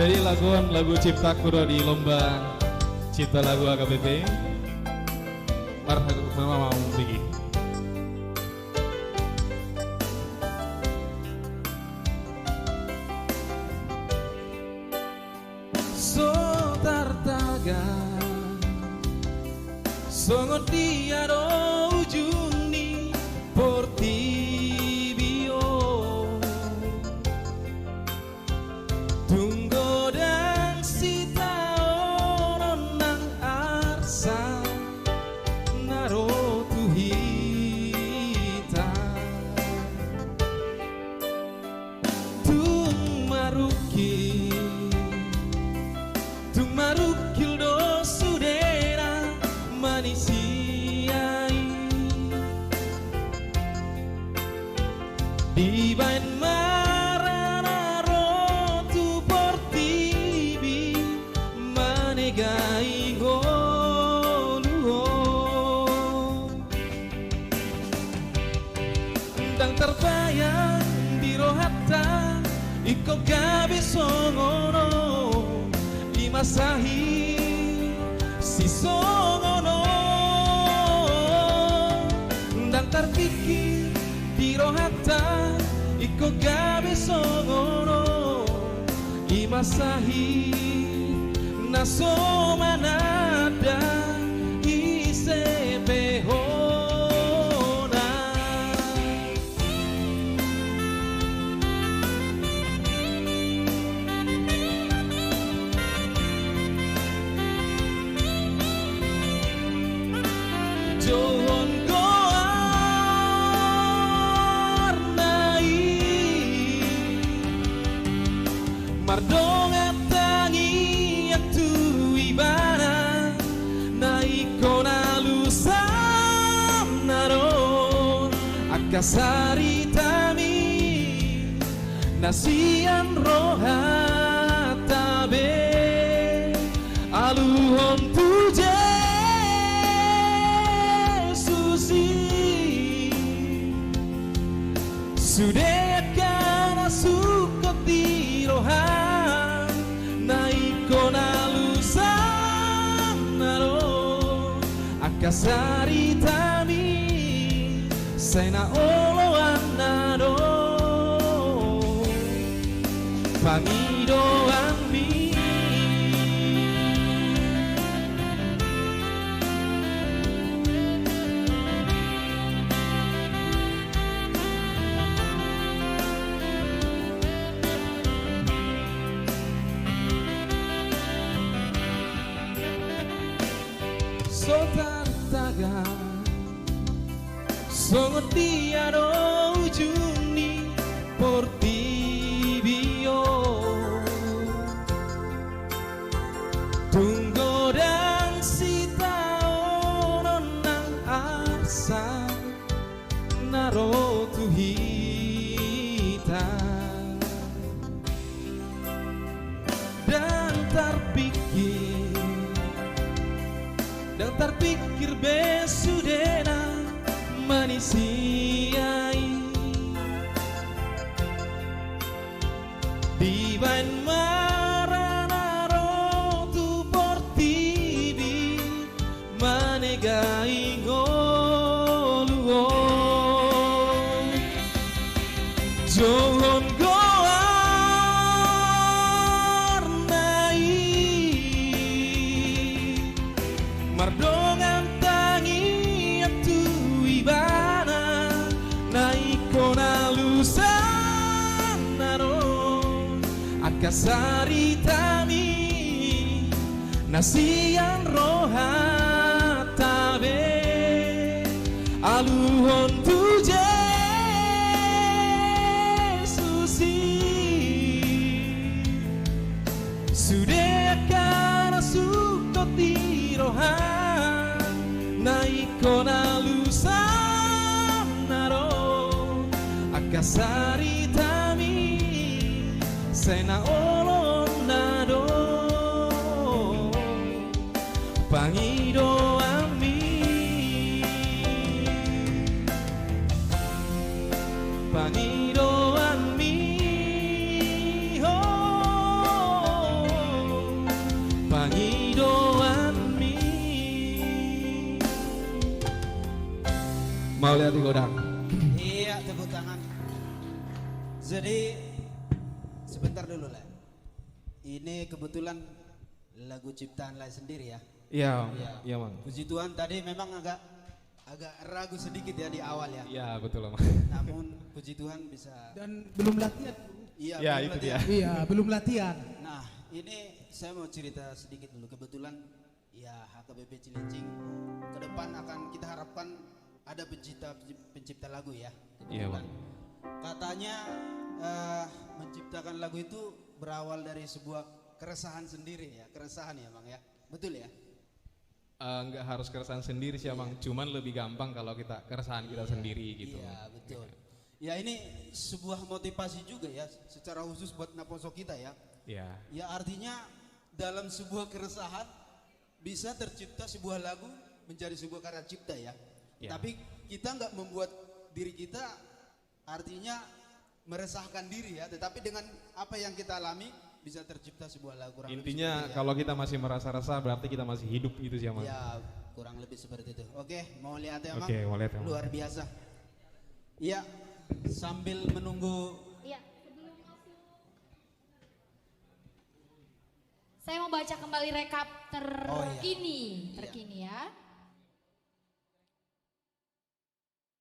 Jadi lagu cipta kuro di lomba cipta lagu AKBP. Marhaban mau begini. So tartaga songo diaro ujuni portibio tunggo dan sita orang nang arsa naro tuhita tung marukil do sudera manisiai di bain marana tu portibi manegai ngoluo dan terbayang di rohata iko gabi songono masahi si songono dan terpikir di rohata iko gabe songono imasahi naso manada isepehona Johon goarnai mardonga tangi atu ibana naikona lusam naron akasari tami nasian rohatabe aluhon tuje sudah kana suko tirohan naikona lusam naro akasari tami sena oloan naro pamidoan mi Sotartaga songo diaro ujuni portibio tunggo dan sita orang nang arsa naro tuhita dan terpikir besudena manisiai di bain marana tu portibi manegai ngoluo johon mardongan tangi atu ibana naikona lusam naron akasari tami nasian rohatabe aluhon tuje susi sudah kana suko tirohan naikona lusam naro akasari tami sena olon nado pangido ami pangido ami oh Mauliati Godang. Iya, tepuk tangan. Jadi sebentar dulu lah. Ini kebetulan lagu ciptaan Lai sendiri ya. Iya, iya Mang. Puji Tuhan tadi memang agak ragu sedikit ya di awal ya. Iya betul Mang. Namun puji Tuhan bisa. Dan belum latihan. Iya, Ya belum itu latihan. dia. Iya, belum latihan. Nah, ini saya mau cerita sedikit dulu. Kebetulan ya HKBP Cilincing ke depan akan kita harapkan ada pencipta lagu ya. Iya Kebetulan Bang. katanya menciptakan lagu itu berawal dari sebuah keresahan sendiri ya, keresahan ya Bang ya. Betul ya? Nggak harus keresahan sendiri sih Bang, cuman lebih gampang kalau kita keresahan kita sendiri gitu. Iya, betul. Ya ini sebuah motivasi juga ya secara khusus buat Naposo kita ya. Iya. Ya artinya dalam sebuah keresahan bisa tercipta sebuah lagu menjadi sebuah karya cipta ya. Ya. Tapi kita nggak membuat diri kita artinya meresahkan diri ya. Tetapi dengan apa yang kita alami bisa tercipta sebuah lagu. Intinya kalau kita masih merasa resah berarti kita masih hidup gitu sih Bang. Ya kurang lebih seperti itu. Oke, mau lihat ya Mang? Oke, mau lihat ya, Mang. Luar biasa. Iya, sambil menunggu. Iya, sebelum masuk. Saya mau baca kembali rekap terkini, Iya. ya.